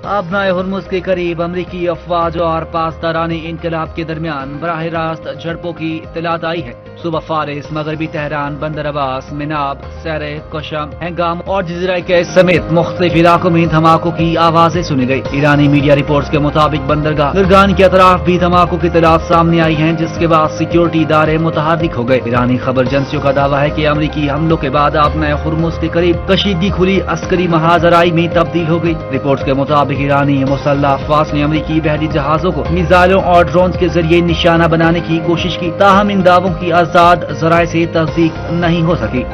अपनाए हुर्मुज़ के करीब अमरीकी अफवाज और पासदाराने इनकलाब के दरमियान बराह रास्त झड़पों की इत्तलात आई है। सुबह फारिस, मगरबी तेहरान, बंदर अब्बास, मिनाब, सैरे, कोशम, हैंगाम और जजीरा कैस समेत मुख्तलिफ इलाकों में धमाकों की आवाजें सुनी गई। ईरानी मीडिया रिपोर्ट्स के मुताबिक बंदरगाह गुरगान के अतराफ भी धमाकों की इत्तलात सामने आई हैं, जिसके बाद सिक्योरिटी इदारे मुतहर्रिक हो गए। ईरानी खबर एजेंसियों का दावा है कि अमरीकी हमलों के बाद अपने हुर्मुज़ के करीब कशीदगी खुली अस्करी महाजराई में तब्दील हो गई। रिपोर्ट्स के मुताबिक ईरानी मुसल्लह अफवाज ने अमरीकी बहरी जहाजों को मिसाइलों और ड्रोन के जरिए निशाना बनाने की कोशिश की, ताहम इन दावों की आजाद जराए से तस्दीक नहीं हो सकी।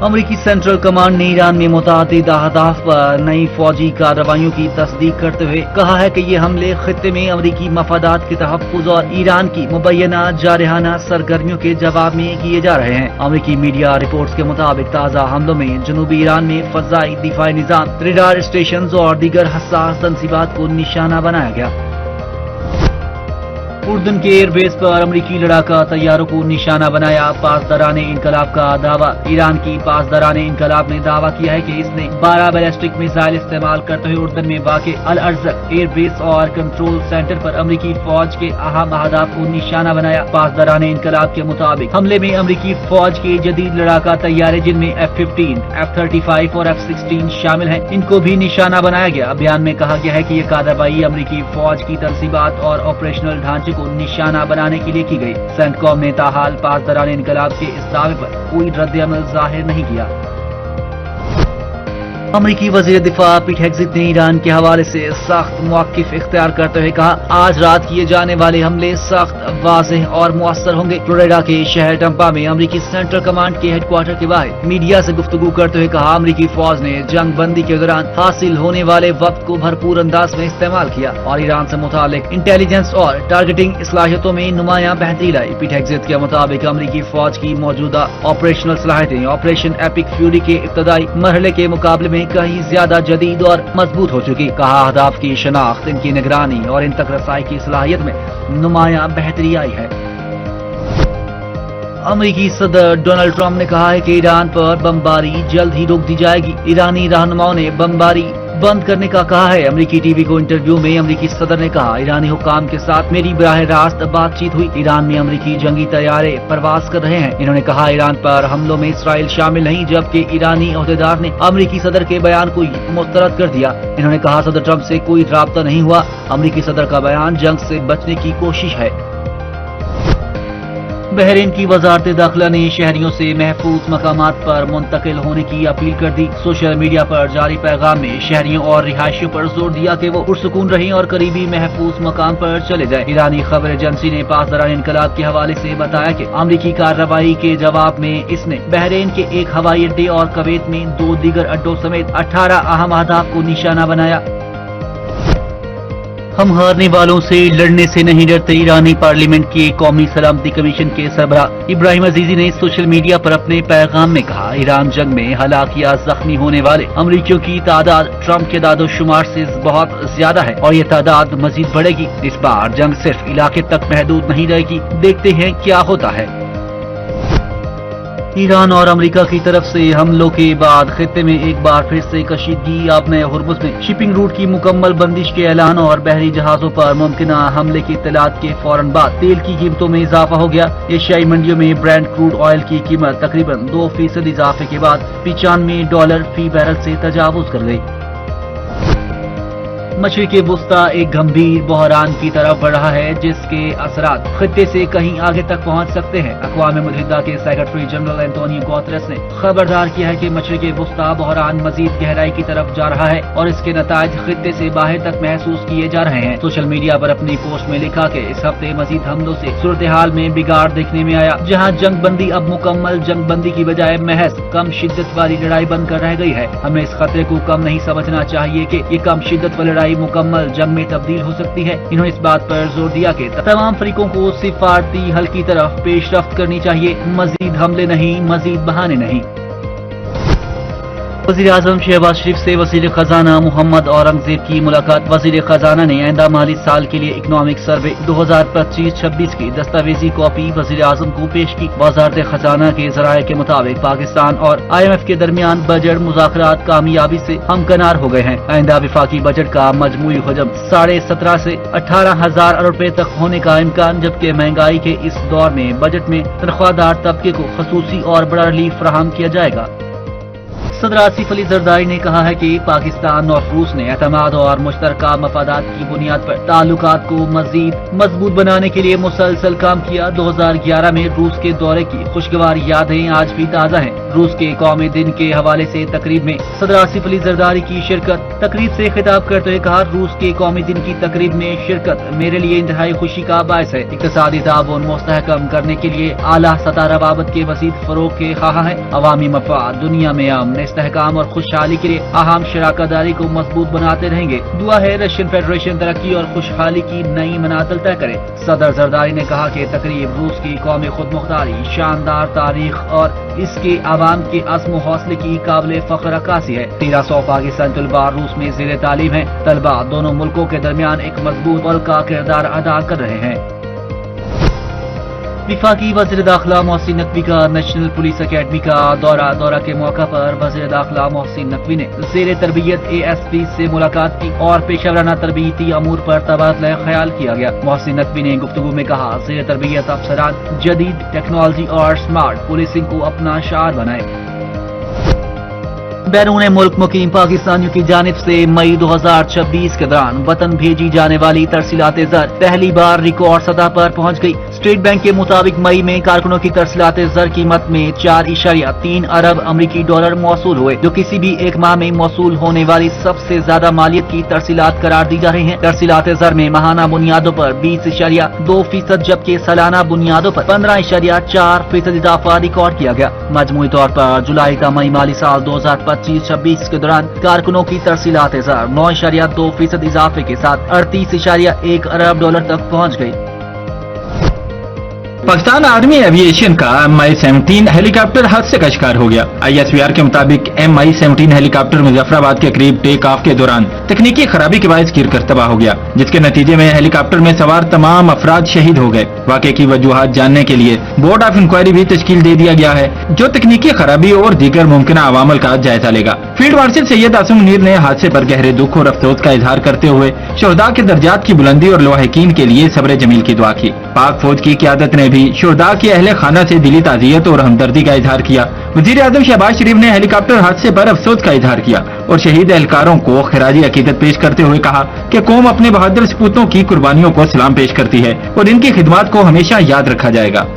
अमरीकी सेंट्रल कमांड ने ईरान में मुतअद्दिद अहदाफ पर नई फौजी कार्रवाइयों की तस्दीक करते हुए कहा है कि ये हमले खित्ते में अमरीकी मफादात के तहफ़्फ़ुज़ और ईरान की मुबैना जारहाना सरगर्मियों के जवाब में किए जा रहे हैं। अमरीकी मीडिया रिपोर्ट्स के मुताबिक ताज़ा हमलों में जनूबी ईरान में फ़ज़ाई दिफाई निज़ाम, रेडार स्टेशन और दीगर हसास तंसीबात को निशाना बनाया गया। उर्दन के एयरबेस पर अमरीकी लड़ाका तैयारों को निशाना बनाया। पासदाराने इनकलाब का दावा। ईरान की पासदाराने इनकलाब ने दावा किया है कि इसने 12 बैलिस्टिक मिसाइल इस्तेमाल करते हुए उर्दन में वाक़े अल अर्ज़क एयरबेस और कंट्रोल सेंटर पर अमरीकी फौज के अहम अहदाफ को निशाना बनाया। पासदाराने इनकलाब के मुताबिक हमले में अमरीकी फौज के जदीद लड़ाका तैयारे, जिनमें F-15, F-35 और F-16 शामिल हैं, इनको भी निशाना बनाया गया। बयान में कहा गया है कि यह कार्रवाई अमरीकी फौज की तंसीबात और ऑपरेशनल ढांचे को निशाना बनाने के लिए की गई। सेंटकॉम ने ताहाल पासदाराने इनकलाब के इस दावे पर कोई रद्द-ए-अमल जाहिर नहीं किया। अमरीकी वज़ीर दिफा पीट हेग्सेथ ने ईरान के हवाले से सख्त मौक़िफ़ इख्तियार करते हुए कहा, आज रात किए जाने वाले हमले सख्त, वाज़ेह और मुअस्सर होंगे। फ्लोरिडा के शहर टम्पा में अमरीकी सेंट्रल कमांड के हेडक्वार्टर के बाहर मीडिया से गुफ्तगू करते हुए कहा, अमरीकी फौज ने जंग बंदी के दौरान हासिल होने वाले वक्त को भरपूर अंदाज में इस्तेमाल किया और ईरान से मुतालिक इंटेलिजेंस और टारगेटिंग सलाहियतों में नुमायां बेहतरी लाई। पीट हेग्सेथ के मुताबिक अमरीकी फौज की मौजूदा ऑपरेशनल सलाहियतें ऑपरेशन एपिक फ्यूरी के इब्तदाई मरहले के मुकाबले में कहीं ज्यादा जदीद और मजबूत हो चुकी। कहा, अहदाफ की शनाख्त, इनकी निगरानी और इन तक रसाई की सलाहियत में नुमायां बेहतरी आई है। अमरीकी सदर डोनाल्ड ट्रंप ने कहा है कि ईरान पर बमबारी जल्द ही रोक दी जाएगी। ईरानी रहनुमाओं ने बमबारी बंद करने का कहा है। अमरीकी टीवी को इंटरव्यू में अमरीकी सदर ने कहा, ईरानी हुक्काम के साथ मेरी बराह रास्त बातचीत हुई। ईरान में अमरीकी जंगी तैयारे परवाज कर रहे हैं। इन्होंने कहा, ईरान पर हमलों में इसराइल शामिल नहीं, जबकि ईरानी अहदेदार ने अमरीकी सदर के बयान को मुस्तरद कर दिया। इन्होंने कहा, सदर ट्रंप से कोई राब्ता नहीं हुआ। अमरीकी सदर का बयान जंग से बचने की कोशिश है। बहरीन की वजारत दाखिला ने शहरियों से महफूज मकामात पर मुंतकिल होने की अपील कर दी। सोशल मीडिया पर जारी पैगाम में शहरियों और रिहायशियों पर जोर दिया कि वो पुरसुकून रहें और करीबी महफूज मकाम पर चले जाएं। ईरानी खबर एजेंसी ने पासदाराने इनकलाब के हवाले से बताया कि अमरीकी कार्रवाई के जवाब में इसने बहरीन के एक हवाई अड्डे और कुवैत में 2 दीगर अड्डों समेत 18 अहम अहदाफ को निशाना बनाया। हम हारने वालों से लड़ने से नहीं डरते। ईरानी पार्लियामेंट के कौमी सलामती कमीशन के सरबराह इब्राहिम अजीजी ने सोशल मीडिया पर अपने पैगाम में कहा, ईरान जंग में हलाक या जख्मी होने वाले अमरीकियों की तादाद ट्रंप के दादोशुमार से बहुत ज्यादा है और ये तादाद मजीद बढ़ेगी। इस बार जंग सिर्फ इलाके तक महदूद नहीं रहेगी। देखते हैं क्या होता है। ईरान और अमेरिका की तरफ से हमलों के बाद खित्ते में एक बार फिर से कशीदगी। अपने हुर्मुज़ में शिपिंग रूट की मुकम्मल बंदिश के ऐलान और बहरी जहाजों पर मुमकिन हमले की इत्तलात के फौरन बाद तेल की कीमतों में इजाफा हो गया। एशियाई मंडियों में ब्रेंट क्रूड ऑयल की कीमत तकरीबन 2% इजाफे के बाद $95 फी बैरल से तजावुज कर गई। मशरिक़ वुस्ता एक गंभीर बहरान की तरफ बढ़ रहा है, जिसके असरात खित्ते से कहीं आगे तक पहुंच सकते हैं। अक़वाम मुत्तहिदा के सेक्रेटरी जनरल एंटोनियो गुतेरेस ने खबरदार किया है कि मशरिक़ वुस्ता बहरान मजीद गहराई की तरफ जा रहा है और इसके नताइज खित्ते से बाहर तक महसूस किए जा रहे हैं। सोशल मीडिया पर अपनी पोस्ट में लिखा कि इस हफ्ते मजीद हमलों से सूरत हाल में बिगाड़ देखने में आया, जहाँ जंग बंदी अब मुकम्मल जंग बंदी की बजाय महज कम शिद्दत वाली लड़ाई बनकर रह गई है। हमें इस खतरे को कम नहीं समझना चाहिए कि ये कम शिद्दत वाली लड़ाई मुकम्मल जंग में तब्दील हो सकती है। इन्होंने इस बात पर जोर दिया कि तमाम फरीकों को सिफारती हल की तरफ पेशरफ्त करनी चाहिए, मजीद हमले नहीं, मजीद बहाने नहीं। वज़ीर-ए-आज़म शहबाज शरीफ से वज़ीर खजाना मोहम्मद औरंगजेब की मुलाकात। वज़ीर खजाना ने आइंदा माली साल के लिए इकनॉमिक सर्वे 2025-26 की दस्तावेजी कॉपी वज़ीर-ए-आज़म को पेश की। वज़ारत खजाना के ज़राए के मुताबिक पाकिस्तान और IMF के दरमियान बजट मुज़ाकरात कामयाबी से हमकनार हो गए हैं। आइंदा विफाकी बजट का मजमूई हजम 17.5 से 18,000 अरब रुपए तक होने का इम्कान, जबकि महंगाई के इस दौर में बजट में तनख्वाहदार तबके को खसूसी और बड़ा रिलीफ फराहम किया जाएगा। सदर आसिफ अली जरदारी ने कहा है कि पाकिस्तान और रूस ने एतमाद और मुश्तरका मफादात की बुनियाद पर ताल्लुकात को मजीद मजबूत बनाने के लिए मुसलसल काम किया। 2011 में रूस के दौरे की खुशगवार यादें आज भी ताज़ा हैं। रूस के कौमी दिन के हवाले से तकरीब में सदर आसिफ अली जरदारी की शिरकत। तकरीब से खिताब करते हुए कहा, रूस के कौमी दिन की तकरीब में शिरकत मेरे लिए इंतहाई खुशी का बायस है। इक्तिसादी ताउन मुस्तहकम करने के लिए आला सतह रवाबत के मज़ीद फरोग के ख्वाह हैं। अवामी मफाद, दुनिया में अमन, इस्तेहकाम और खुशहाली के लिए अहम शराकतदारी को मजबूत बनाते रहेंगे। दुआ है रशियन फेडरेशन तरक्की और खुशहाली की नई मनाजिल तय करे। सदर जरदारी ने कहा कि तकरीब रूस की कौमी खुद मुख्तारी, शानदार तारीख और इसके आवाम के अज़्म हौसले की काबिल फख्र अक्कासी है। 1300 पाकिस्तानी तलबा रूस में ज़ेर तालीम है। तलबा दोनों मुल्कों के दरमियान एक मजबूत पल का किरदार अदा कर रहे हैं। विफाकी वज़ीर दाखिला मोहसिन नकवी का नेशनल पुलिस अकेडमी का दौरा के मौका पर वज़ीर दाखिला मोहसिन नकवी ने ज़ेर तरबियत ASP से मुलाकात की और पेशा वराना तरबियती अमूर पर तबादला ख्याल किया गया। मोहसिन नकवी ने गुफ्तगू में कहा, ज़ेर तरबियत अफसरान जदीद टेक्नोलॉजी और स्मार्ट पुलिसिंग को अपना शार बनाए। बैरून मुल्क मुकीम पाकिस्तानियों की जानिब से मई 2026 के दौरान वतन भेजी जाने वाली तरसीलात ज़र पहली बार रिकॉर्ड सतह पर पहुंच गई। स्टेट बैंक के मुताबिक मई में कारकुनों की तरसीलात ज़र कीमत में 4.3 अरब अमरीकी डॉलर मौसूल हुए, जो किसी भी एक माह में मौसूल होने वाली सबसे ज्यादा मालियत की तरसीलात करार दी जा रही हैं। तरसीलात ज़र में माहाना बुनियादों पर 20.2%, जबकि सालाना बुनियादों पर 15.4% इजाफा रिकॉर्ड किया गया। मजमूई तौर पर जुलाई का मई माली साल 2025-26 के दौरान कारकुनों की तरसीलात ज़र 9.2% इजाफे के साथ 38.1 अरब डॉलर तक पहुँच गयी। पाकिस्तान आर्मी एविएशन का MI-17 हेलीकॉप्टर हादसे का शिकार हो गया। ISPR के मुताबिक MI-17 हेलीकॉप्टर मुजफ्फराबाद के करीब टेक ऑफ के दौरान तकनीकी खराबी के बायस गिरकर तबाह हो गया, जिसके नतीजे में हेलीकॉप्टर में सवार तमाम अफराद शहीद हो गए। वाक़े की वजूहात जानने के लिए बोर्ड ऑफ इंक्वायरी भी तश्कील दे दिया गया है, जो तकनीकी खराबी और दीगर मुमकिन अवामल का जायजा लेगा। फील्ड मार्शल सैयद आसिम मुनीर ने हादसे पर गहरे दुख और अफसोस का इजहार करते हुए शहदा के दर्जात की बुलंदी और लवाहिकीन के लिए सब्र जमील की दुआ की। पाक फौज की क़यादत ने भी शहदा के अहले खाना से दिली ताज़ियत और हमदर्दी का इजहार किया। वज़ीर-ए-आज़म शहबाज शरीफ ने हेलीकॉप्टर हादसे पर अफसोस का इजहार किया और शहीद एहलकारों को खिराजी अकीदत पेश करते हुए कहा कि कौम अपने बहादुर सपूतों की कुर्बानियों को सलाम पेश करती है और इनकी खिदमत को हमेशा याद रखा जाएगा।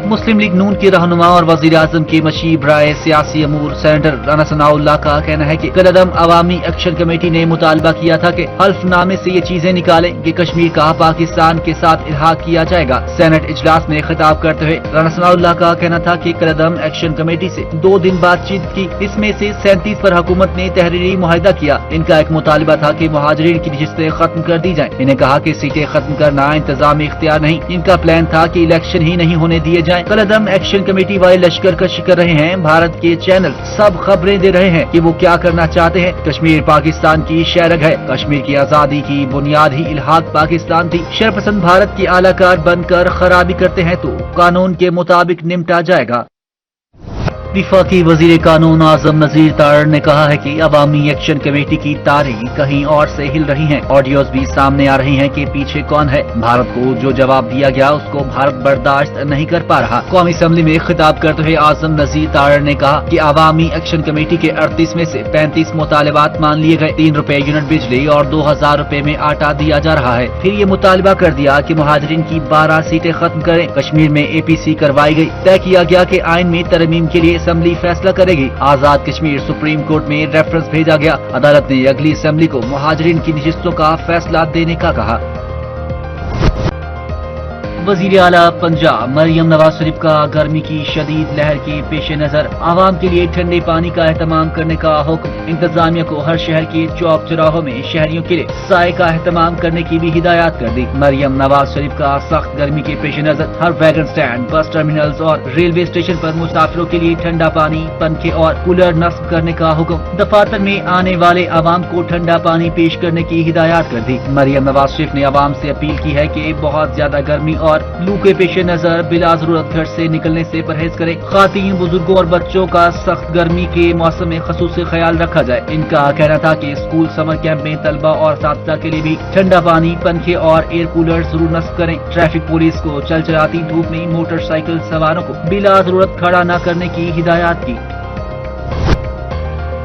मुस्लिम लीग नून के रहनुमा और वज़ीर आज़म के मशी बराए सियासी अमूर सेनेटर राना सनाउल्लाह का कहना है कि कदम अवामी एक्शन कमेटी ने मुतालबा किया था कि हल्फनामे से ये चीजें निकालें कि कश्मीर का पाकिस्तान के साथ इल्हाक किया जाएगा। सेनेट इजलास में खिताब करते हुए राना सनाउल्लाह का कहना था कि कदम एक्शन कमेटी से 2 दिन बातचीत की, इसमें से 37 पर हुकूमत ने तहरीरी मुआहिदा किया। इनका एक मुतालबा था कि मुहाजिरीन की नशिस्तें खत्म कर दी जाएं। इन्हें कहा कि सीटें खत्म करना इंतजामी इख्तियार नहीं, इनका प्लान था कि इलेक्शन ही नहीं होने दिए जाएं। कदम एक्शन कमेटी वाले लश्कर कशी कर रहे हैं। भारत के चैनल सब खबरें दे रहे हैं कि वो क्या करना चाहते हैं। कश्मीर पाकिस्तान की शहरग है। कश्मीर की आजादी की बुनियाद ही इल्हाक पाकिस्तान थी। शरपसंद भारत के आलाकार बनकर खराबी करते हैं तो कानून के मुताबिक निपटा जाएगा। विफाकी वजीर कानून आजम नजीर तार ने कहा है कि अवामी एक्शन कमेटी की तारीख कहीं और से हिल रही हैं। ऑडियोज भी सामने आ रही हैं कि पीछे कौन है। भारत को जो जवाब दिया गया उसको भारत बर्दाश्त नहीं कर पा रहा। कौमी असम्बली में खिताब करते हुए आजम नजीर तार ने कहा कि अवामी एक्शन कमेटी के 38 में से 35 मुतालबात मान लिए गए। 3 रुपए यूनिट बिजली और 2000 रुपए में आटा दिया जा रहा है। फिर ये मुतालबा कर दिया कि मुहाजिरीन की 12 सीटें खत्म करें। कश्मीर में APC करवाई गई। तय किया गया कि आइन में तरमीम के लिए असेंबली फैसला करेगी। आजाद कश्मीर सुप्रीम कोर्ट में रेफरेंस भेजा गया। अदालत ने अगली असेंबली को मुहाजिरीन की नशिस्तों का फैसला देने का कहा। वजीर आला पंजाब मरियम नवाज शरीफ का गर्मी की शदीद लहर के पेश नजर आवाम के लिए ठंडे पानी का एहतमाम करने का हुक्म। इंतजामिया को हर शहर के चौक चौराहों में शहरियों के लिए साए का एहतमाम करने की भी हिदायत कर दी। मरियम नवाज शरीफ का सख्त गर्मी के पेश नजर हर वैगन स्टैंड, बस टर्मिनल्स और रेलवे स्टेशन पर मुसाफिरों के लिए ठंडा पानी, पंखे और कूलर नस्ब करने का हुक्म। दफातर में आने वाले आवाम को ठंडा पानी पेश करने की हिदायत कर दी। मरियम नवाज शरीफ ने आवाम से अपील की है कि बहुत ज्यादा गर्मी और लू के पेश नजर बिला जरूरत घर से निकलने से परहेज करें। खातीन, बुजुर्गों और बच्चों का सख्त गर्मी के मौसम में खसूसी ख्याल रखा जाए। इनका कहना था कि स्कूल समर कैंप में तलबा और साथिया के लिए भी ठंडा पानी, पंखे और एयर कूलर जरूर नस्ब करें। ट्रैफिक पुलिस को चलचलाती धूप में मोटरसाइकिल सवारों को बिला जरूरत खड़ा न करने की हिदायत की।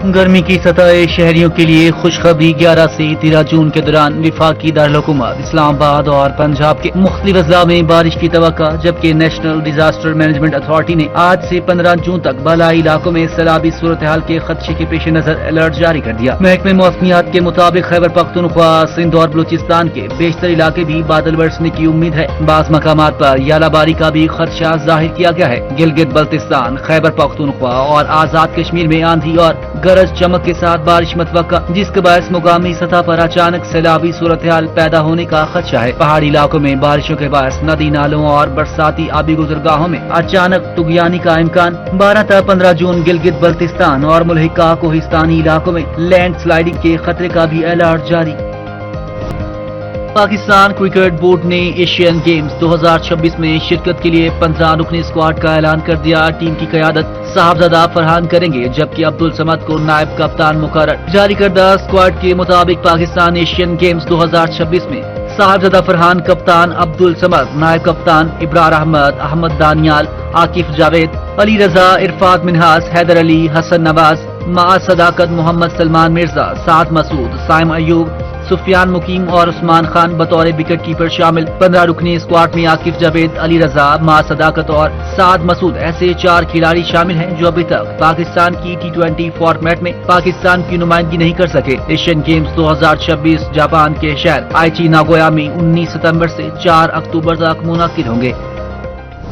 गर्मी की सतह शहरियों के लिए खुशखबरी 11 से 13 जून के दौरान विफाकी दारुल-हुकूमत इस्लामाबाद और पंजाब के मुख्तलिफ अजला में बारिश की तवक्का, जबकि नेशनल डिजास्टर मैनेजमेंट अथॉरिटी ने आज से 15 जून तक बालाई इलाकों में सैलाबी सूरत हाल के खदशे के पेश नजर अलर्ट जारी कर दिया। महकमे मौसमियात के मुताबिक खैबर पख्तूनख्वा, सिंध और बलूचिस्तान के बेशतर इलाके भी बादल बरसने की उम्मीद है। बाज़ मकामात पर यालाबारी का भी खदशा जाहिर किया गया है। गिलगित बल्तिस्तान, खैबर पख्तूनख्वा और आजाद कश्मीर में आंधी और गरज चमक के साथ बारिश मतवक्का, जिसके बायस मुकामी सतह पर अचानक सैलाबी सूरत हाल पैदा होने का खदशा है। पहाड़ी इलाकों में बारिशों के बायस नदी नालों और बरसाती आबी गुजरगाहों में अचानक तुगयानी का इम्कान। 12 से 15 जून गिलगित बल्तिस्तान और मुल्हिका कोहिस्तानी इलाकों में लैंड स्लाइडिंग के खतरे का भी अलर्ट जारी। पाकिस्तान क्रिकेट बोर्ड ने एशियन गेम्स 2026 में शिरकत के लिए 15 रुकनी स्क्वाड का ऐलान कर दिया। टीम की क़यादत साहबजादा फरहान करेंगे, जबकि अब्दुल समद को नायब कप्तान मुकर्रर। जारी करदा स्क्वाड के मुताबिक पाकिस्तान एशियन गेम्स 2026 में साहबजादा फरहान कप्तान, अब्दुल समद नायब कप्तान, इब्रार अहमद, अहमद दानियाल, आकिफ जावेद, अली रजा, इरफात मिनहास, हैदर अली, हसन नवाज, माअ सदाकत, मोहम्मद सलमान मिर्जा, साद मसूद, साइम अयूब, सुफियान मुकीम और उस्मान खान बतौर विकेट कीपर शामिल। 15 रुकनी स्क्वाड में आकिफ जावेद, अली रजा, माअ सदाकत और साद मसूद ऐसे 4 खिलाड़ी शामिल हैं जो अभी तक पाकिस्तान की T20 फॉर्मेट में पाकिस्तान की नुमाइंदगी नहीं कर सके। एशियन गेम्स 2026 जापान के शहर आइची नागोया में 19 सितंबर से 4 अक्टूबर तक मुनक्किद होंगे।